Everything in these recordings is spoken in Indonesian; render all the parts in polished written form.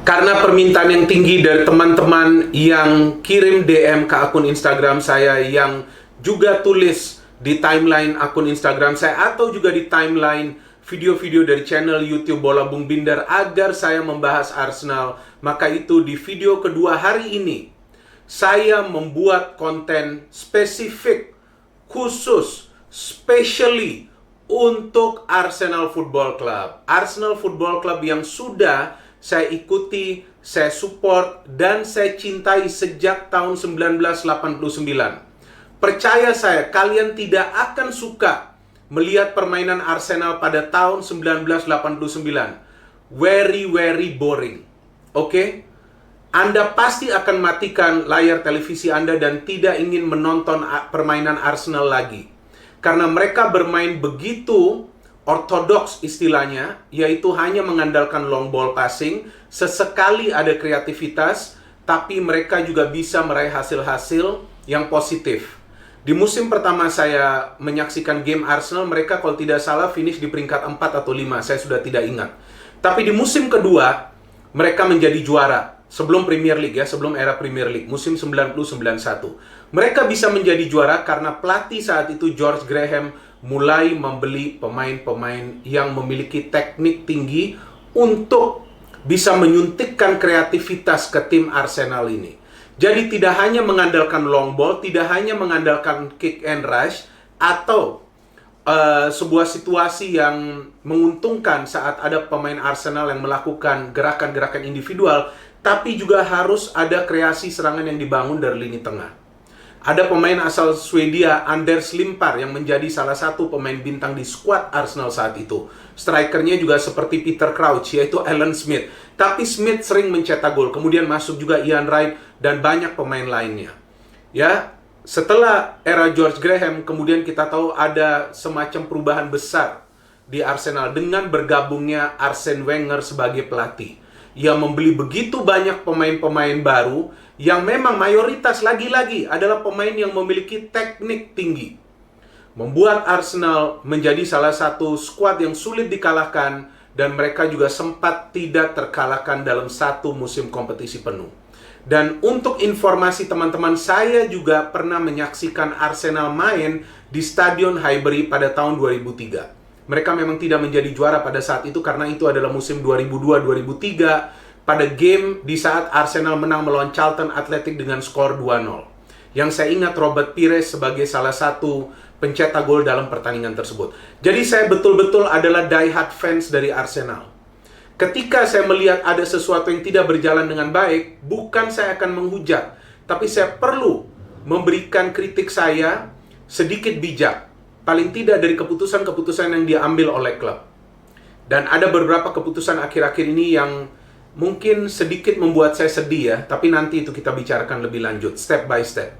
Karena permintaan yang tinggi dari teman-teman yang kirim DM ke akun Instagram saya, yang juga tulis di timeline akun Instagram saya, atau juga di timeline video-video dari channel YouTube Bola Bung Binder agar saya membahas Arsenal, maka itu di video kedua hari ini saya membuat konten spesifik, khusus, specially untuk Arsenal Football Club. Arsenal Football Club yang sudah saya ikuti, saya support, dan saya cintai sejak tahun 1989. Percaya saya, kalian tidak akan suka melihat permainan Arsenal pada tahun 1989. Very, very boring. Oke? Anda pasti akan matikan layar televisi Anda dan tidak ingin menonton permainan Arsenal lagi. Karena mereka bermain begitu ortodoks istilahnya, yaitu hanya mengandalkan long ball passing, sesekali ada kreativitas, tapi mereka juga bisa meraih hasil-hasil yang positif. Di musim pertama saya menyaksikan game Arsenal, mereka kalau tidak salah finish di peringkat 4 atau 5, saya sudah tidak ingat. Tapi di musim kedua, mereka menjadi juara. Sebelum Premier League ya, sebelum era Premier League, musim 90-91. Mereka bisa menjadi juara karena pelatih saat itu, George Graham, mulai membeli pemain-pemain yang memiliki teknik tinggi untuk bisa menyuntikkan kreativitas ke tim Arsenal ini. Jadi tidak hanya mengandalkan long ball, tidak hanya mengandalkan kick and rush, atau sebuah situasi yang menguntungkan saat ada pemain Arsenal yang melakukan gerakan-gerakan individual, tapi juga harus ada kreasi serangan yang dibangun dari lini tengah. Ada pemain asal Swedia, Anders Limpar, yang menjadi salah satu pemain bintang di skuad Arsenal saat itu. Strikernya juga seperti Peter Crouch, yaitu Alan Smith. Tapi Smith sering mencetak gol. Kemudian masuk juga Ian Wright dan banyak pemain lainnya. Ya, setelah era George Graham, kemudian kita tahu ada semacam perubahan besar di Arsenal dengan bergabungnya Arsene Wenger sebagai pelatih. Ia membeli begitu banyak pemain-pemain baru yang memang mayoritas lagi-lagi adalah pemain yang memiliki teknik tinggi. Membuat Arsenal menjadi salah satu skuad yang sulit dikalahkan, dan mereka juga sempat tidak terkalahkan dalam satu musim kompetisi penuh. Dan untuk informasi teman-teman, saya juga pernah menyaksikan Arsenal main di Stadion Highbury pada tahun 2003. Mereka memang tidak menjadi juara pada saat itu karena itu adalah musim 2002-2003. Pada game di saat Arsenal menang melawan Charlton Athletic dengan skor 2-0. Yang saya ingat Robert Pires sebagai salah satu pencetak gol dalam pertandingan tersebut. Jadi saya betul-betul adalah die-hard fans dari Arsenal. Ketika saya melihat ada sesuatu yang tidak berjalan dengan baik, bukan saya akan menghujat, tapi saya perlu memberikan kritik saya sedikit bijak. Paling tidak dari keputusan-keputusan yang diambil oleh klub. Dan ada beberapa keputusan akhir-akhir ini yang mungkin sedikit membuat saya sedih ya, tapi nanti itu kita bicarakan lebih lanjut, step by step.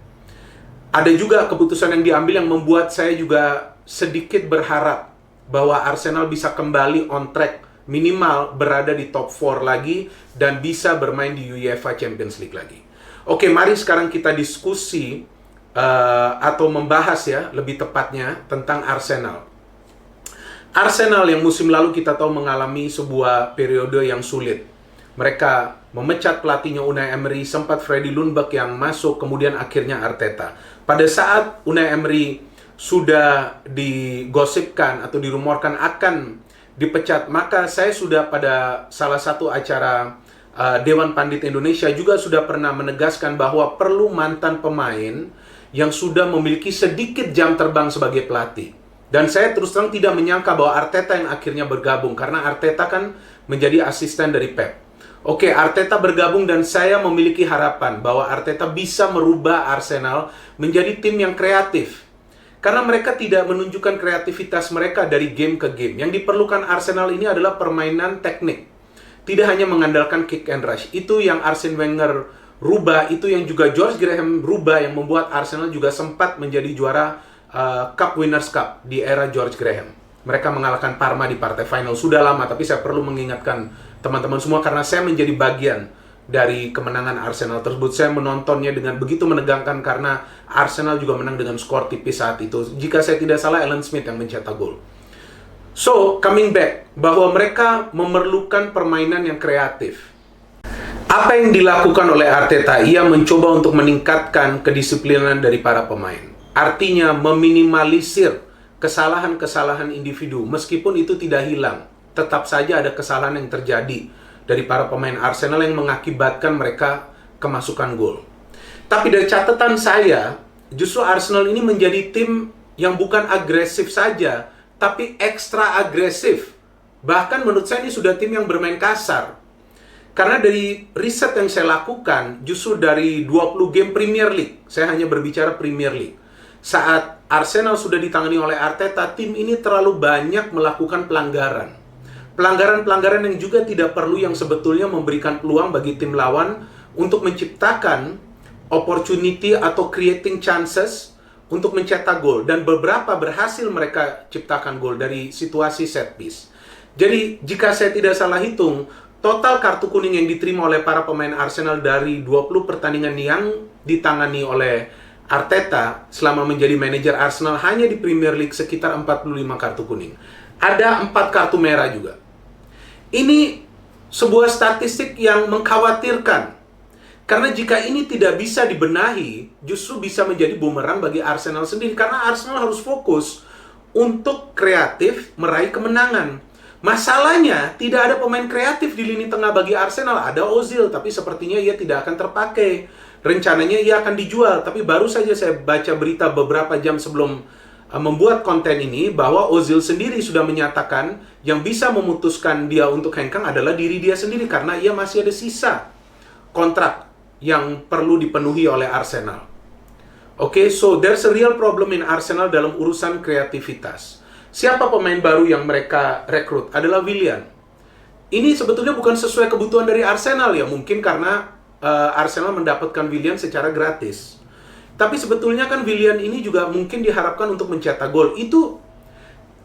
Ada juga keputusan yang diambil yang membuat saya juga sedikit berharap bahwa Arsenal bisa kembali on track, minimal berada di top 4 lagi, dan bisa bermain di UEFA Champions League lagi. Oke, mari sekarang kita diskusi atau membahas ya, lebih tepatnya tentang Arsenal. Arsenal yang musim lalu kita tahu mengalami sebuah periode yang sulit. Mereka memecat pelatihnya Unai Emery, sempat Freddie Ljungberg yang masuk, kemudian akhirnya Arteta. Pada saat Unai Emery sudah digosipkan atau dirumorkan akan dipecat, maka saya sudah pada salah satu acara Dewan Pandit Indonesia juga sudah pernah menegaskan bahwa perlu mantan pemain yang sudah memiliki sedikit jam terbang sebagai pelatih. Dan saya terus terang tidak menyangka bahwa Arteta yang akhirnya bergabung, karena Arteta kan menjadi asisten dari Pep. Oke, Arteta bergabung dan saya memiliki harapan bahwa Arteta bisa merubah Arsenal menjadi tim yang kreatif. Karena mereka tidak menunjukkan kreativitas mereka dari game ke game. Yang diperlukan Arsenal ini adalah permainan teknik. Tidak hanya mengandalkan kick and rush. Itu yang Arsene Wenger rubah, itu yang juga George Graham rubah, yang membuat Arsenal juga sempat menjadi juara Cup Winners' Cup di era George Graham. Mereka mengalahkan Parma di partai final. Sudah lama, tapi saya perlu mengingatkan teman-teman semua karena saya menjadi bagian dari kemenangan Arsenal tersebut. Saya menontonnya dengan begitu menegangkan karena Arsenal juga menang dengan skor tipis saat itu. Jika saya tidak salah, Alan Smith yang mencetak gol. So, coming back, bahwa mereka memerlukan permainan yang kreatif. Apa yang dilakukan oleh Arteta? Ia mencoba untuk meningkatkan kedisiplinan dari para pemain. Artinya meminimalisir kesalahan-kesalahan individu. Meskipun itu tidak hilang, tetap saja ada kesalahan yang terjadi dari para pemain Arsenal yang mengakibatkan mereka kemasukan gol. Tapi dari catatan saya, justru Arsenal ini menjadi tim yang bukan agresif saja, tapi ekstra agresif. Bahkan menurut saya ini sudah tim yang bermain kasar. Karena dari riset yang saya lakukan, justru dari 20 game Premier League, saya hanya berbicara Premier League. Saat Arsenal sudah ditangani oleh Arteta, tim ini terlalu banyak melakukan pelanggaran. Pelanggaran-pelanggaran yang juga tidak perlu, yang sebetulnya memberikan peluang bagi tim lawan untuk menciptakan opportunity atau creating chances untuk mencetak gol. Dan beberapa berhasil mereka ciptakan gol dari situasi set piece. Jadi jika saya tidak salah hitung, total kartu kuning yang diterima oleh para pemain Arsenal dari 20 pertandingan yang ditangani oleh Arteta selama menjadi manajer Arsenal hanya di Premier League sekitar 45 kartu kuning. Ada 4 kartu merah juga. Ini sebuah statistik yang mengkhawatirkan. Karena jika ini tidak bisa dibenahi, justru bisa menjadi bumerang bagi Arsenal sendiri. Karena Arsenal harus fokus untuk kreatif meraih kemenangan. Masalahnya, tidak ada pemain kreatif di lini tengah bagi Arsenal. Ada Ozil, tapi sepertinya ia tidak akan terpakai. Rencananya ia akan dijual, tapi baru saja saya baca berita beberapa jam sebelum membuat konten ini, bahwa Ozil sendiri sudah menyatakan yang bisa memutuskan dia untuk hengkang adalah diri dia sendiri, karena ia masih ada sisa kontrak yang perlu dipenuhi oleh Arsenal. Oke, so there's a real problem in Arsenal dalam urusan kreativitas. Siapa pemain baru yang mereka rekrut? Adalah Willian. Ini sebetulnya bukan sesuai kebutuhan dari Arsenal ya, mungkin karena Arsenal mendapatkan Willian secara gratis. Tapi sebetulnya kan Willian ini juga mungkin diharapkan untuk mencetak gol. Itu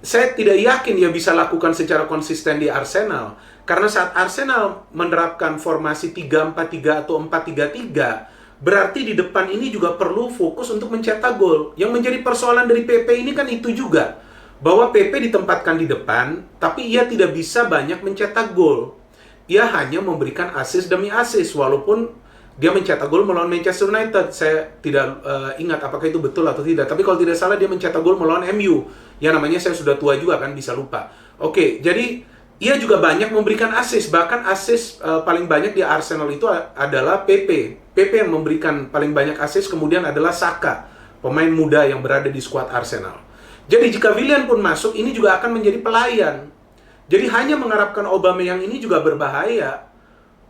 saya tidak yakin dia bisa lakukan secara konsisten di Arsenal. Karena saat Arsenal menerapkan formasi 3-4-3 atau 4-3-3, berarti di depan ini juga perlu fokus untuk mencetak gol. Yang menjadi persoalan dari PP ini kan itu juga. Bahwa PP ditempatkan di depan, tapi ia tidak bisa banyak mencetak gol. Ia hanya memberikan assist demi assist, walaupun dia mencetak gol melawan Manchester United. Saya tidak ingat apakah itu betul atau tidak. Tapi kalau tidak salah dia mencetak gol melawan MU. Ya namanya saya sudah tua juga kan, bisa lupa. Oke, jadi ia juga banyak memberikan assist. Bahkan assist paling banyak di Arsenal itu adalah PP. PP yang memberikan paling banyak assist, kemudian adalah Saka, pemain muda yang berada di skuad Arsenal. Jadi jika Willian pun masuk, ini juga akan menjadi pelayan. Jadi hanya mengharapkan Aubameyang ini juga berbahaya.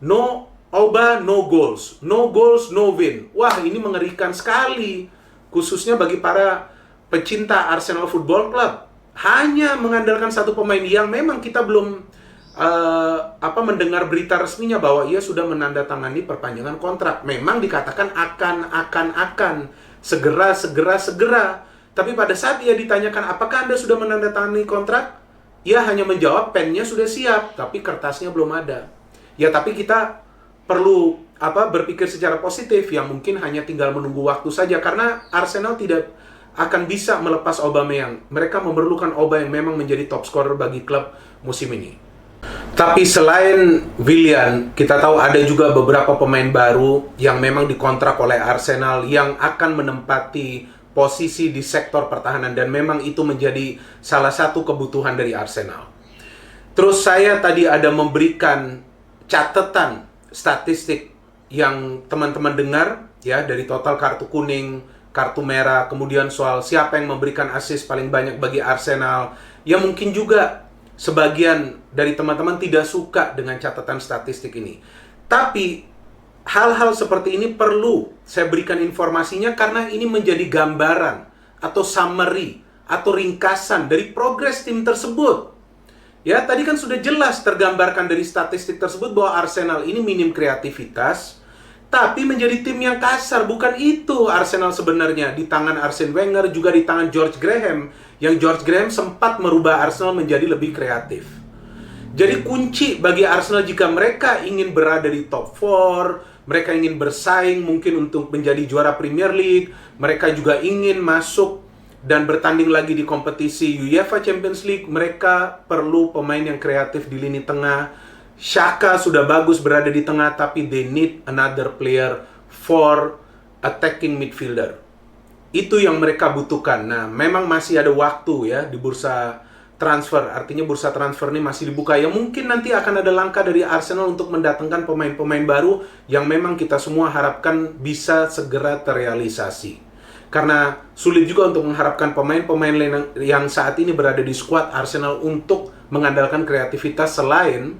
No Auba, no goals. No goals, no win. Wah, ini mengerikan sekali. Khususnya bagi para pecinta Arsenal Football Club. Hanya mengandalkan satu pemain yang memang kita belum mendengar berita resminya bahwa ia sudah menandatangani perpanjangan kontrak. Memang dikatakan akan. Segera. Tapi pada saat ia ditanyakan, apakah Anda sudah menandatangani kontrak? Ia hanya menjawab, pennya sudah siap, tapi kertasnya belum ada. Ya, tapi kita perlu berpikir secara positif, yang mungkin hanya tinggal menunggu waktu saja, karena Arsenal tidak akan bisa melepas Aubameyang. Mereka memerlukan Auba yang memang menjadi top scorer bagi klub musim ini. Tapi selain Willian, kita tahu ada juga beberapa pemain baru yang memang dikontrak oleh Arsenal yang akan menempati posisi di sektor pertahanan, dan memang itu menjadi salah satu kebutuhan dari Arsenal. Terus saya tadi ada memberikan catatan statistik yang teman-teman dengar ya, dari total kartu kuning, kartu merah, kemudian soal siapa yang memberikan assist paling banyak bagi Arsenal. Ya mungkin juga sebagian dari teman-teman tidak suka dengan catatan statistik ini. Tapi hal-hal seperti ini perlu saya berikan informasinya, karena ini menjadi gambaran atau summary atau ringkasan dari progres tim tersebut. Ya, tadi kan sudah jelas tergambarkan dari statistik tersebut bahwa Arsenal ini minim kreativitas, tapi menjadi tim yang kasar. Bukan itu Arsenal sebenarnya di tangan Arsene Wenger, juga di tangan George Graham, yang George Graham sempat merubah Arsenal menjadi lebih kreatif. Jadi kunci bagi Arsenal jika mereka ingin berada di top 4, mereka ingin bersaing mungkin untuk menjadi juara Premier League, mereka juga ingin masuk dan bertanding lagi di kompetisi UEFA Champions League, mereka perlu pemain yang kreatif di lini tengah, Xhaka sudah bagus berada di tengah, tapi they need another player for attacking midfielder. Itu yang mereka butuhkan. Nah, memang masih ada waktu ya di bursa transfer. Artinya bursa transfer ini masih dibuka. Ya mungkin nanti akan ada langkah dari Arsenal untuk mendatangkan pemain-pemain baru yang memang kita semua harapkan bisa segera terrealisasi. Karena sulit juga untuk mengharapkan pemain-pemain yang saat ini berada di skuad Arsenal untuk mengandalkan kreativitas selain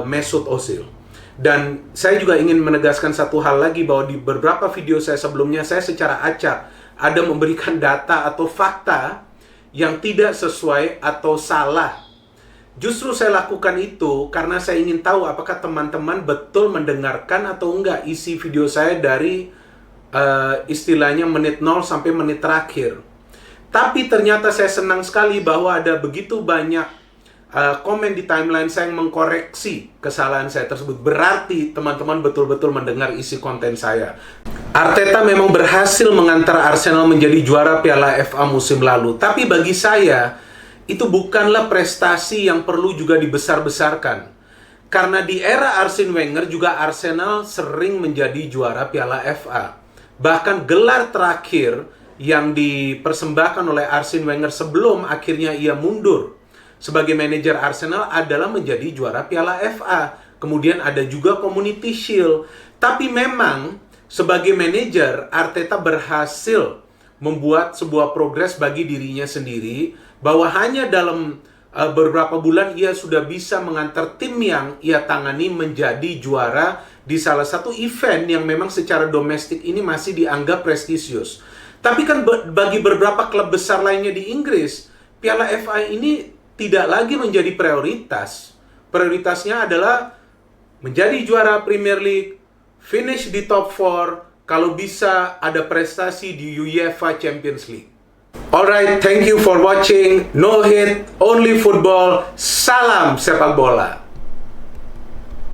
Mesut Ozil. Dan saya juga ingin menegaskan satu hal lagi, bahwa di beberapa video saya sebelumnya, saya secara acak ada memberikan data atau fakta yang tidak sesuai atau salah. Justru saya lakukan itu karena saya ingin tahu apakah teman-teman betul mendengarkan atau enggak isi video saya dari istilahnya menit 0 sampai menit terakhir. Tapi ternyata saya senang sekali bahwa ada begitu banyak komen di timeline saya yang mengkoreksi kesalahan saya tersebut. Berarti teman-teman betul-betul mendengar isi konten saya. Arteta memang berhasil mengantar Arsenal menjadi juara Piala FA musim lalu. Tapi bagi saya, itu bukanlah prestasi yang perlu juga dibesar-besarkan. Karena di era Arsene Wenger juga Arsenal sering menjadi juara Piala FA. Bahkan gelar terakhir yang dipersembahkan oleh Arsene Wenger sebelum akhirnya ia mundur sebagai manajer Arsenal adalah menjadi juara Piala FA. Kemudian ada juga Community Shield. Tapi memang sebagai manajer, Arteta berhasil membuat sebuah progres bagi dirinya sendiri, bahwa hanya dalam beberapa bulan ia sudah bisa mengantar tim yang ia tangani menjadi juara di salah satu event yang memang secara domestik ini masih dianggap prestisius. Tapi kan bagi beberapa klub besar lainnya di Inggris, Piala FA ini tidak lagi menjadi prioritas. Prioritasnya adalah menjadi juara Premier League, finish di top 4, kalau bisa ada prestasi di UEFA Champions League. Alright, thank you for watching. No hate, only football. Salam sepak bola.